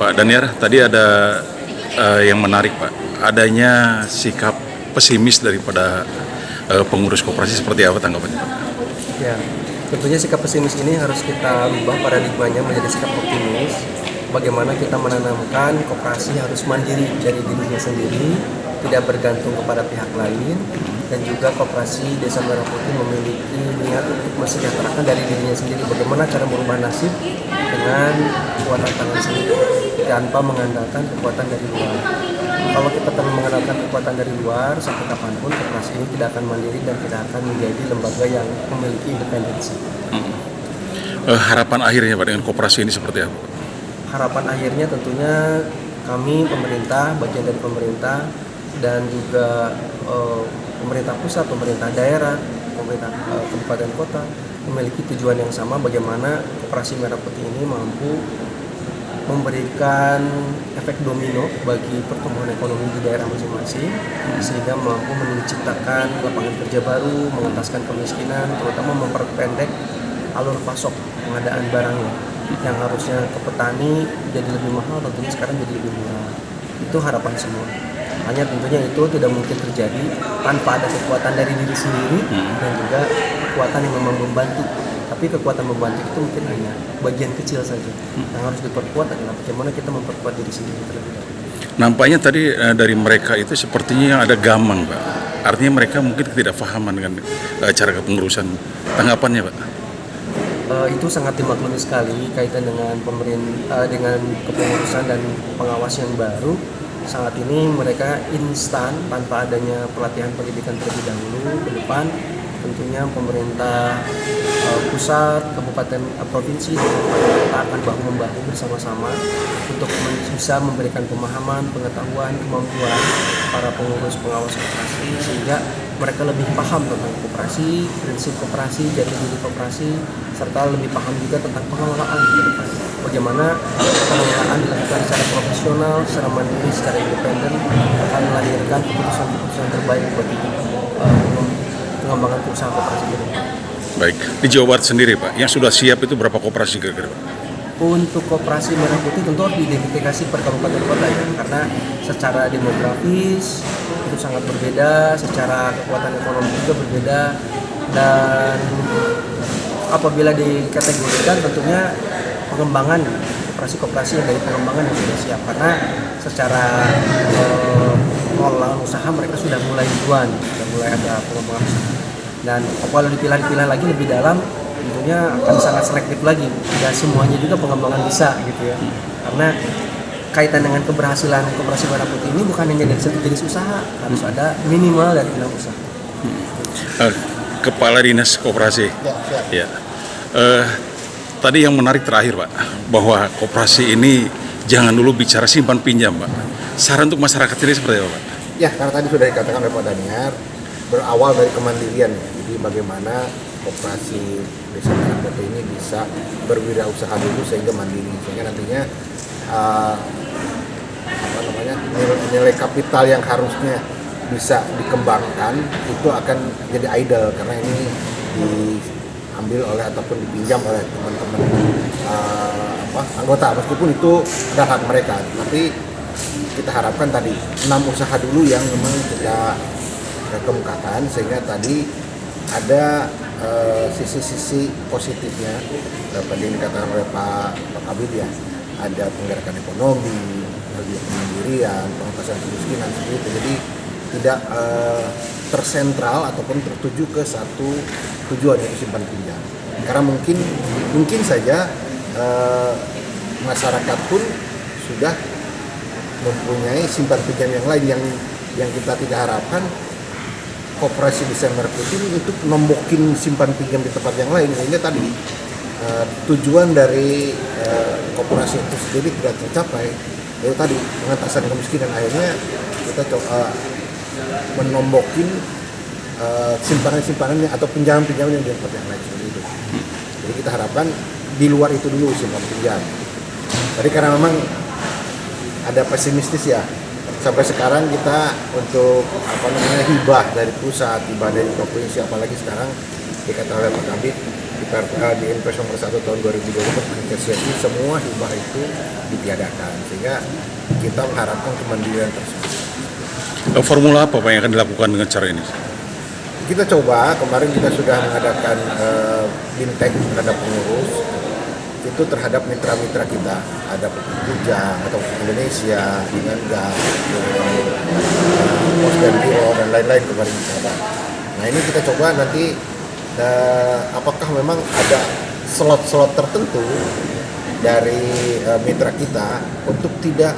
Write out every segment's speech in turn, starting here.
Pak Daniar, tadi ada yang menarik Pak, adanya sikap pesimis daripada pengurus koperasi, seperti apa tanggapannya Pak? Ya, tentunya sikap pesimis ini harus kita rubah paradigmanya menjadi sikap optimis. Bagaimana kita menanamkan koperasi harus mandiri dari dirinya sendiri, tidak bergantung kepada pihak lain, dan juga koperasi Desa Merah Putih memiliki niat untuk mensejahterakan dari dirinya sendiri. Bagaimana cara merubah nasib dengan kekuatan tangan sendiri, tanpa mengandalkan kekuatan dari luar. Kalau kita terlalu mengandalkan kekuatan dari luar, sampai kapanpun koperasi ini tidak akan mandiri dan tidak akan menjadi lembaga yang memiliki independensi. Harapan akhirnya Pak dengan koperasi ini seperti apa Pak? Harapan akhirnya tentunya kami pemerintah, bagian dari pemerintah, dan juga pemerintah pusat, pemerintah daerah, pemerintah kabupaten kota memiliki tujuan yang sama, bagaimana koperasi Merah Putih ini mampu memberikan efek domino bagi pertumbuhan ekonomi di daerah masing-masing, sehingga mampu menciptakan lapangan kerja baru, mengentaskan kemiskinan, terutama memperpendek alur pasok pengadaan barangnya yang harusnya ke petani jadi lebih mahal, tentunya sekarang jadi lebih murah. Itu harapan semua. Hanya tentunya itu tidak mungkin terjadi tanpa ada kekuatan dari diri sendiri dan juga kekuatan yang memang membantu. Tapi kekuatan membantu itu mungkin hanya bagian kecil saja. Yang harus diperkuat adalah bagaimana kita memperkuat diri sendiri terlebih dahulu. Nampaknya tadi dari mereka itu sepertinya ada gamang Pak. Artinya mereka mungkin tidak paham dengan cara kepengurusan. Tanggapannya Pak? Itu sangat dimaklumi sekali kaitan dengan dengan kepengurusan dan pengawas yang baru. Saat ini mereka instan tanpa adanya pelatihan pendidikan terlebih dahulu. Ke depan tentunya pemerintah pusat, kabupaten, provinsi dan kabupaten kota akan bahu-membahu bersama-sama untuk bisa memberikan pemahaman, pengetahuan, kemampuan para pengurus pengawas koperasi, sehingga mereka lebih paham tentang koperasi, prinsip koperasi, jati diri koperasi, serta lebih paham juga tentang pengelolaan ke depan. Bagaimana pengelolaan dilakukan secara profesional, secara mandiri, secara independen akan melahirkan keputusan-keputusan terbaik bagi pengembangan usaha koperasi ke depan. Baik, di Jawa Barat sendiri Pak, yang sudah siap itu berapa koperasi kira-kira Pak? Untuk koperasi Merah Putih tentu harus diidentifikasi per kabupaten kota ya, karena secara demografis itu sangat berbeda, secara kekuatan ekonomi juga berbeda, dan apabila dikategorikan tentunya pengembangan koperasi-koperasi yang dari pengembangan yang sudah siap, karena secara pengelolaan usaha mereka sudah mulai duluan, sudah mulai ada pengembangan usaha. Dan kalau dipilah lagi lebih dalam, tentunya akan sangat selektif lagi. Tidak semuanya juga pengembangan bisa gitu ya. Karena kaitan dengan keberhasilan koperasi Merah Putih ini bukan hanya dari satu jenis usaha, harus ada minimal dari 6 usaha. Kepala Dinas Koperasi. Ya. Tadi yang menarik terakhir Pak, bahwa koperasi ini jangan dulu bicara simpan pinjam Pak. Saran untuk masyarakat ini seperti apa Pak? Ya, karena tadi sudah dikatakan oleh Pak Daniar, berawal dari kemandirian. Jadi bagaimana koperasi Desa Merah Putih ini bisa berwirausaha dulu sehingga mandiri, sehingga nantinya nilai kapital yang harusnya bisa dikembangkan itu akan jadi idle, karena ini diambil oleh ataupun dipinjam oleh teman-teman anggota, meskipun itu adalah hak mereka. Tapi kita harapkan tadi 6 usaha dulu yang memang kita kemukakan, sehingga tadi ada sisi-sisi positifnya dapat dikatakan oleh Pak Kabid ya, ada penggerakan ekonomi, ada kemandirian, pengentasan kemiskinan seperti itu. Jadi tidak tersentral ataupun tertuju ke satu tujuan, yaitu simpan pinjam. Karena mungkin saja masyarakat pun sudah mempunyai simpan pinjam yang lain yang kita tidak harapkan. Koperasi Desa Merah Putih untuk nombokin simpan pinjam di tempat yang lain, sehingga tadi tujuan dari koperasi itu sendiri tidak tercapai, yaitu tadi pengentasan kemiskinan. Akhirnya kita coba menombokin simpanan-simpanannya atau pinjaman-pinjaman yang di tempat yang lain seperti itu. Jadi kita harapkan di luar itu dulu simpan pinjam. Tadi karena memang ada pesimistis ya, sampai sekarang kita untuk hibah dari pusat, hibah dari provinsi, apalagi sekarang dikatakan oleh Pak Kabid, kita di Impres nomor 1 tahun 2020 tentang semua hibah itu ditiadakan, sehingga kita mengharapkan kemandirian tersebut. Formula apa Pak yang akan dilakukan dengan cara ini? Kita coba, kemarin kita sudah mengadakan bintek terhadap pengurus, itu terhadap mitra-mitra kita, ada Bujang atau Indonesia, dengan GAS, Pos dan Biro, dan lain-lain kemarin kita. Nah ini kita coba nanti, apakah memang ada slot-slot tertentu dari mitra kita untuk tidak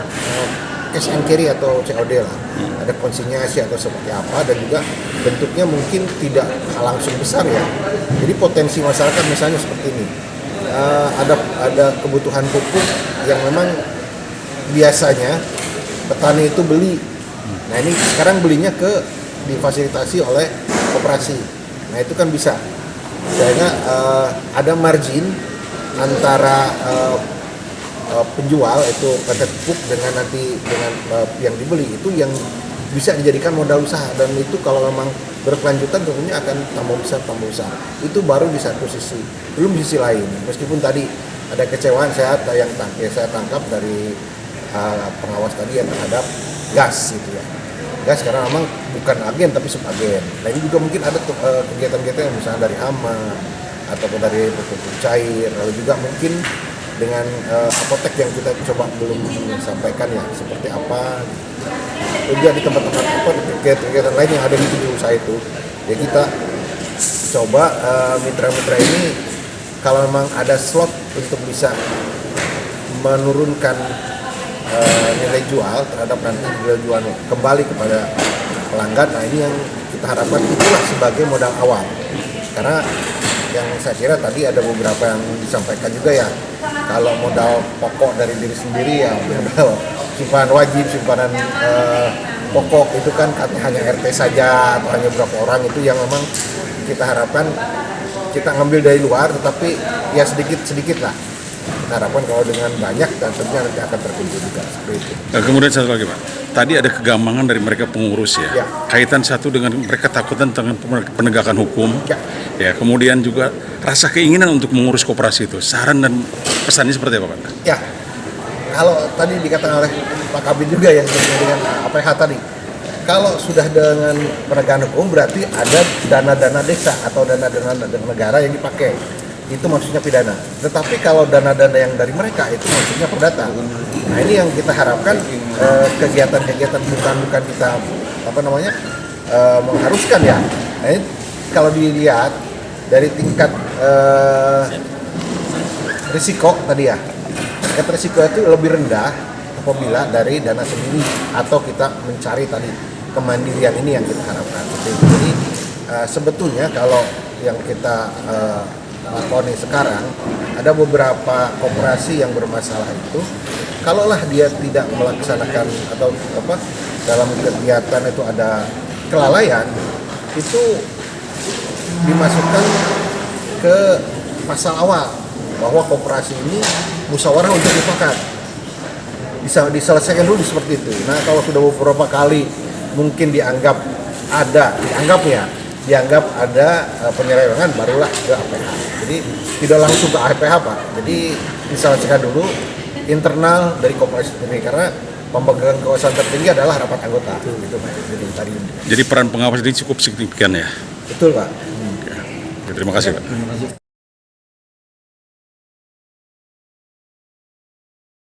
cash and carry atau COD lah, ada konsinyasi atau seperti apa, dan juga bentuknya mungkin tidak langsung besar ya. Jadi potensi masyarakat misalnya seperti ini, ada kebutuhan pupuk yang memang biasanya petani itu beli. Nah ini sekarang belinya difasilitasi oleh koperasi. Nah itu kan bisa, sehingga ada margin antara penjual itu pada pupuk dengan yang dibeli, itu yang bisa dijadikan modal usaha, dan itu kalau memang berkelanjutan tentunya akan tambah besar. Itu baru di satu sisi. Belum di sisi lain, meskipun tadi ada kecewaan saya tangkap dari pengawas tadi yang terhadap gas gitu ya. Gas karena memang bukan agen tapi subagen. Nah ini juga mungkin ada kegiatan-kegiatan misalnya dari hama ataupun dari pupuk cair, lalu juga mungkin dengan apotek yang kita coba belum sampaikan ya, seperti apa juga di tempat-tempat kegiatan lain yang ada di tujuh usaha itu. Jadi kita coba mitra-mitra ini kalau memang ada slot untuk bisa menurunkan nilai jual terhadap nanti nilai jual kembali kepada pelanggan. Nah ini yang kita harapkan, itulah sebagai modal awal, karena yang saya kira tadi ada beberapa yang disampaikan juga ya, kalau modal pokok dari diri sendiri ya modal simpanan wajib, simpanan pokok itu kan hanya RT saja atau hanya beberapa orang, itu yang memang kita harapkan kita ngambil dari luar, tetapi ya sedikit-sedikit lah. Kita harapkan kalau dengan banyak dan tentunya nanti akan terkumpul juga seperti itu. Nah, kemudian satu lagi Pak, tadi ada kegambangan dari mereka pengurus ya. Kaitan satu dengan mereka takutan tentang penegakan hukum. Ya, kemudian juga rasa keinginan untuk mengurus koperasi itu. Saran dan pesannya seperti apa Pak? Ya, kalau tadi dikatakan oleh Pak Kabin juga yang dengan APH tadi, kalau sudah dengan penegakan hukum berarti ada dana-dana desa atau dana-dana negara yang dipakai. Itu maksudnya pidana. Tetapi kalau dana-dana yang dari mereka itu maksudnya perdata. Nah ini yang kita harapkan, kegiatan-kegiatan bukan kita mengharuskan ya. Nah ini kalau dilihat dari tingkat risiko tadi ya, tingkat risiko itu lebih rendah apabila dari dana sendiri atau kita mencari tadi kemandirian ini yang kita harapkan. Jadi sebetulnya kalau yang kita lakoni sekarang, ada beberapa koperasi yang bermasalah itu, kalaulah dia tidak melaksanakan atau dalam kegiatan itu ada kelalaian, itu dimasukkan ke pasal awal bahwa koperasi ini musyawarah untuk mufakat, bisa diselesaikan dulu seperti itu. Nah kalau sudah beberapa kali mungkin dianggap ada penyelewengan, barulah ke APH. Jadi tidak langsung ke APH Pak. Jadi diselesaikan dulu internal dari koperasi ini, karena pemegang kekuasaan tertinggi adalah rapat anggota. Gitu Pak. Jadi peran pengawas ini cukup signifikan ya. Betul Pak. Oke, terima kasih Pak.